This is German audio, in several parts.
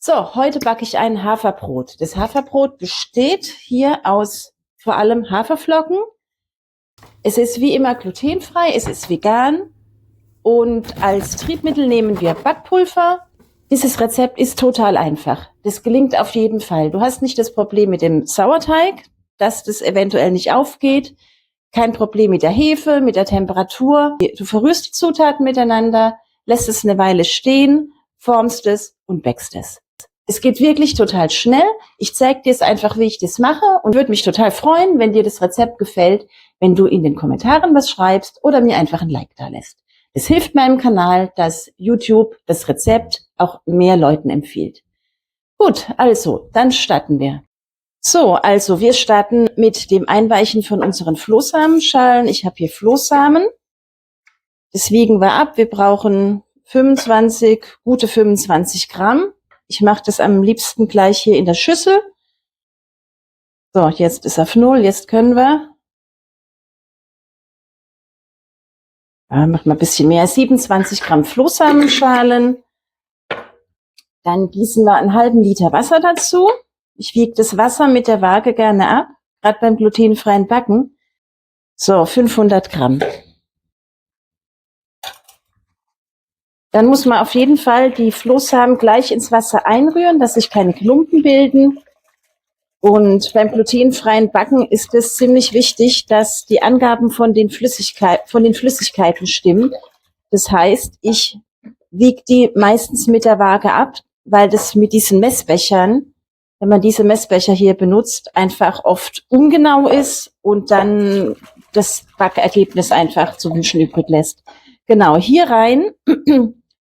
So, heute backe ich ein Haferbrot. Das Haferbrot besteht hier aus vor allem Haferflocken. Es ist wie immer glutenfrei, es ist vegan und als Triebmittel nehmen wir Backpulver. Dieses Rezept ist total einfach. Das gelingt auf jeden Fall. Du hast nicht das Problem mit dem Sauerteig, dass das eventuell nicht aufgeht. Kein Problem mit der Hefe, mit der Temperatur. Du verrührst die Zutaten miteinander, lässt es eine Weile stehen, formst es und backst es. Es geht wirklich total schnell. Ich zeige dir es einfach, wie ich das mache und würde mich total freuen, wenn dir das Rezept gefällt, wenn du in den Kommentaren was schreibst oder mir einfach ein Like da lässt. Es hilft meinem Kanal, dass YouTube das Rezept auch mehr Leuten empfiehlt. Gut, also, dann starten wir. So, also wir starten mit dem Einweichen von unseren Flohsamenschalen. Ich habe hier Flohsamen. Das wiegen wir ab. Wir brauchen gute 25 Gramm. Ich mache das am liebsten gleich hier in der Schüssel. So, jetzt ist auf 0. Jetzt können wir. Machen wir ein bisschen mehr. 27 Gramm Flohsamenschalen. Dann gießen wir einen halben Liter Wasser dazu. Ich wiege das Wasser mit der Waage gerne ab, gerade beim glutenfreien Backen. So, 500 Gramm. Dann muss man auf jeden Fall die Flohsamen gleich ins Wasser einrühren, dass sich keine Klumpen bilden. Und beim glutenfreien Backen ist es ziemlich wichtig, dass die Angaben von den Flüssigkeiten stimmen. Das heißt, ich wiege die meistens mit der Waage ab, weil das mit diesen Messbechern, wenn man diese Messbecher hier benutzt, einfach oft ungenau ist und dann das Backergebnis einfach zu wünschen übrig lässt. Genau, hier rein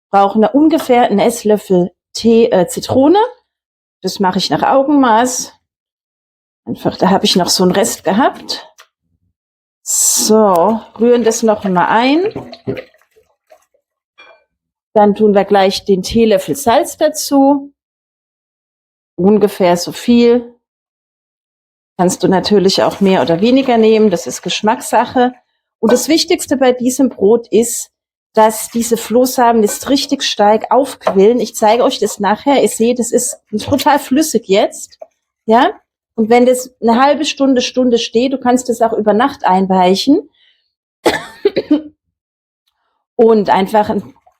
brauchen wir ungefähr einen Esslöffel Zitrone. Das mache ich nach Augenmaß. Einfach, da habe ich noch so einen Rest gehabt. So, rühren das noch mal ein. Dann tun wir gleich den Teelöffel Salz dazu. Ungefähr so viel. Kannst du natürlich auch mehr oder weniger nehmen. Das ist Geschmackssache. Und das Wichtigste bei diesem Brot ist, dass diese Flohsamen jetzt richtig stark aufquillen. Ich zeige euch das nachher. Ihr seht, das ist total flüssig jetzt. Ja? Und wenn das eine halbe Stunde steht, du kannst das auch über Nacht einweichen und einfach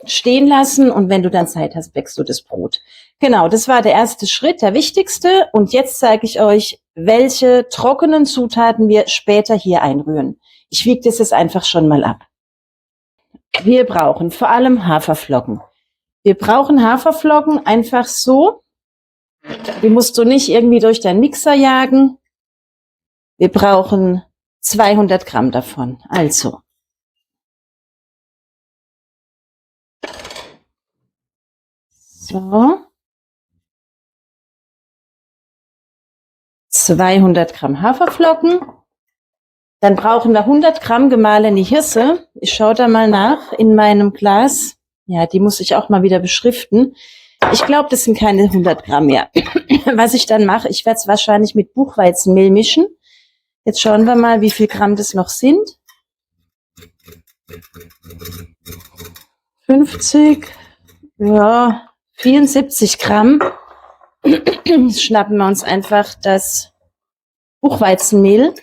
stehen lassen. Und wenn du dann Zeit hast, backst du das Brot. Genau, das war der erste Schritt, der wichtigste. Und jetzt zeige ich euch, welche trockenen Zutaten wir später hier einrühren. Ich wiege das jetzt einfach schon mal ab. Wir brauchen vor allem Haferflocken. Wir brauchen Haferflocken einfach so. Die musst du nicht irgendwie durch deinen Mixer jagen. Wir brauchen 200 Gramm davon. Also. So. 200 Gramm Haferflocken. Dann brauchen wir 100 Gramm gemahlene Hirse. Ich schaue da mal nach in meinem Glas. Ja, die muss ich auch mal wieder beschriften. Ich glaube, das sind keine 100 Gramm mehr. Was ich dann mache, ich werde es wahrscheinlich mit Buchweizenmehl mischen. Jetzt schauen wir mal, wie viel Gramm das noch sind. 50, ja, 74 Gramm. Jetzt schnappen wir uns einfach das Buchweizenmehl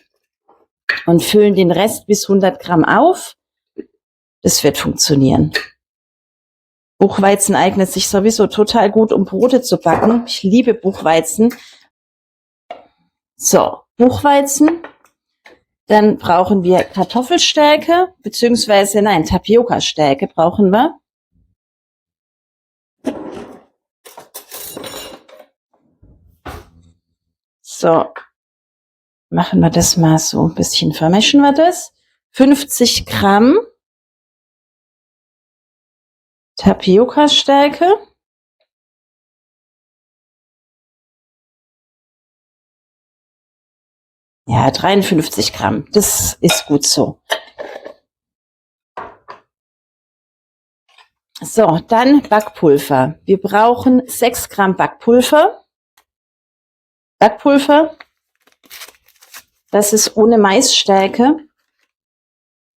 und füllen den Rest bis 100 Gramm auf. Das wird funktionieren. Buchweizen eignet sich sowieso total gut, um Brote zu backen. Ich liebe Buchweizen. So, Buchweizen. Dann brauchen wir Kartoffelstärke, beziehungsweise, nein, Tapioca-Stärke brauchen wir. So, machen wir das mal so ein bisschen, vermischen wir das. 50 Gramm Tapioca-Stärke. Ja, 53 Gramm. Das ist gut so. So, dann Backpulver. Wir brauchen 6 Gramm Backpulver. Das ist ohne Maisstärke.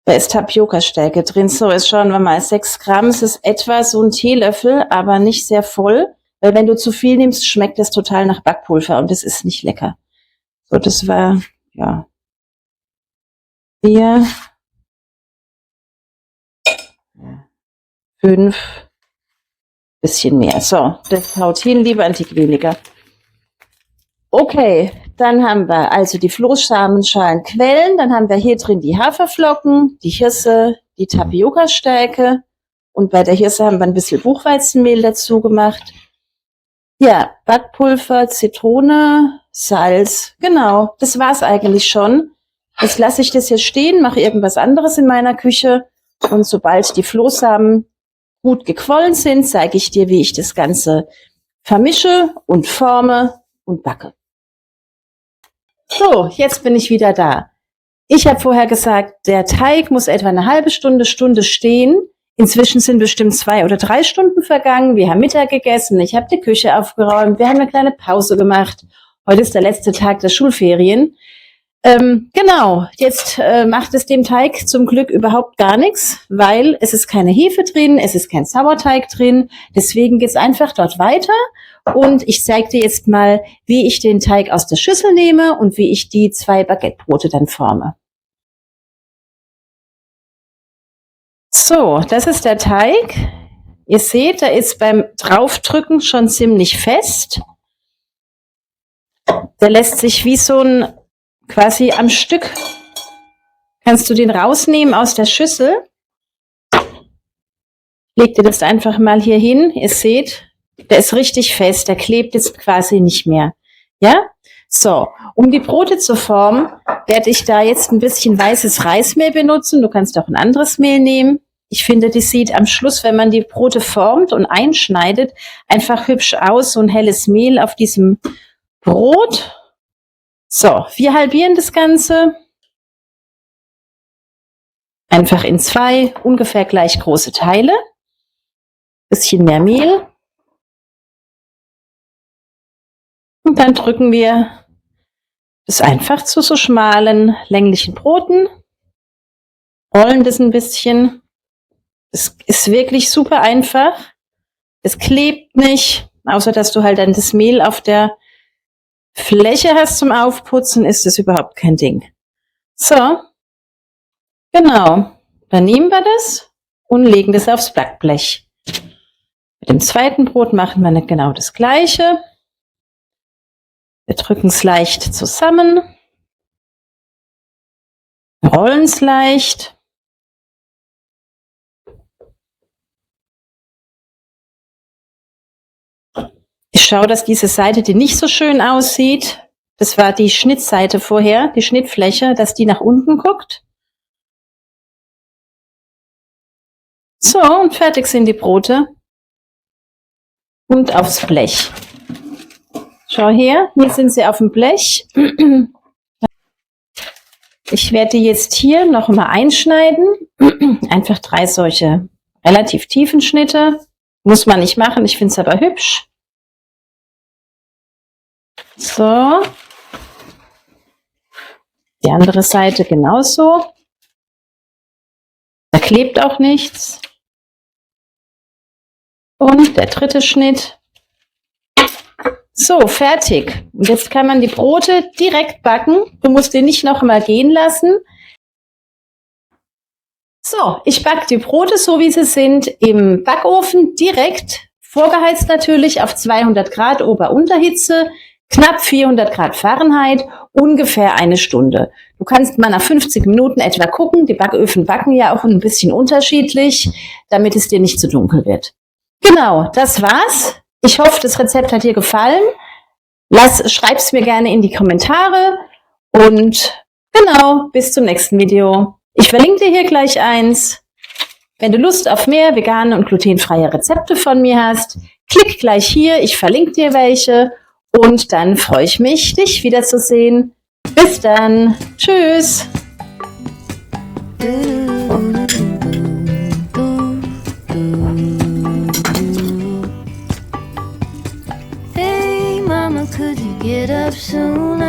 Da ist Tapioca-Stärke drin. So, jetzt schauen wir mal. 6 Gramm, es ist etwa so ein Teelöffel, aber nicht sehr voll. Weil wenn du zu viel nimmst, schmeckt das total nach Backpulver und das ist nicht lecker. So, das war, ja, 4, 5, bisschen mehr. So, das haut hin, lieber ein Tick weniger. Okay, dann haben wir also die Flohsamenschalen quellen, dann haben wir hier drin die Haferflocken, die Hirse, die Tapioca-Stärke und bei der Hirse haben wir ein bisschen Buchweizenmehl dazu gemacht. Ja, Backpulver, Zitrone, Salz, genau, das war's eigentlich schon. Jetzt lasse ich das hier stehen, mache irgendwas anderes in meiner Küche und sobald die Flohsamen gut gequollen sind, zeige ich dir, wie ich das Ganze vermische und forme und backe. So, jetzt bin ich wieder da. Ich habe vorher gesagt, der Teig muss etwa eine halbe Stunde stehen. Inzwischen sind bestimmt 2 oder 3 Stunden vergangen. Wir haben Mittag gegessen, ich habe die Küche aufgeräumt, wir haben eine kleine Pause gemacht. Heute ist der letzte Tag der Schulferien. Genau, jetzt macht es dem Teig zum Glück überhaupt gar nichts, weil es ist keine Hefe drin, es ist kein Sauerteig drin. Deswegen geht's einfach dort weiter. Und ich zeige dir jetzt mal, wie ich den Teig aus der Schüssel nehme und wie ich die 2 Baguettebrote dann forme. So, das ist der Teig. Ihr seht, der ist beim Draufdrücken schon ziemlich fest. Der lässt sich wie so ein quasi am Stück. Kannst du den rausnehmen aus der Schüssel. Leg dir das einfach mal hier hin. Ihr seht, der ist richtig fest. Der klebt jetzt quasi nicht mehr. Ja? So, um die Brote zu formen, werde ich da jetzt ein bisschen weißes Reismehl benutzen. Du kannst auch ein anderes Mehl nehmen. Ich finde, das sieht am Schluss, wenn man die Brote formt und einschneidet, einfach hübsch aus. So ein helles Mehl auf diesem Brot. So, wir halbieren das Ganze. Einfach in 2 ungefähr gleich große Teile. Bisschen mehr Mehl. Und dann drücken wir das einfach zu so schmalen, länglichen Broten. Rollen das ein bisschen. Das ist wirklich super einfach. Es klebt nicht, außer dass du halt dann das Mehl auf der Fläche hast zum Aufputzen, ist das überhaupt kein Ding. So, genau. Dann nehmen wir das und legen das aufs Backblech. Mit dem zweiten Brot machen wir genau das Gleiche. Wir drücken es leicht zusammen, rollen es leicht. Ich schaue, dass diese Seite, die nicht so schön aussieht, das war die Schnittseite vorher, die Schnittfläche, dass die nach unten guckt. So, und fertig sind die Brote. Und aufs Blech. Schau her, hier sind sie auf dem Blech. Ich werde die jetzt hier noch mal einschneiden. Einfach 3 solche relativ tiefen Schnitte. Muss man nicht machen, ich finde es aber hübsch. So. Die andere Seite genauso. Da klebt auch nichts. Und der dritte Schnitt. So, fertig. Und jetzt kann man die Brote direkt backen. Du musst die nicht noch mal gehen lassen. So, ich backe die Brote so, wie sie sind, im Backofen direkt, vorgeheizt natürlich auf 200 Grad Ober-Unterhitze, knapp 400 Grad Fahrenheit, ungefähr 1 Stunde. Du kannst mal nach 50 Minuten etwa gucken. Die Backöfen backen ja auch ein bisschen unterschiedlich, damit es dir nicht zu dunkel wird. Genau, das war's. Ich hoffe, das Rezept hat dir gefallen. Schreib's mir gerne in die Kommentare und genau, bis zum nächsten Video. Ich verlinke dir hier gleich eins. Wenn du Lust auf mehr vegane und glutenfreie Rezepte von mir hast, klick gleich hier, ich verlinke dir welche und dann freue ich mich, dich wiederzusehen. Bis dann. Tschüss.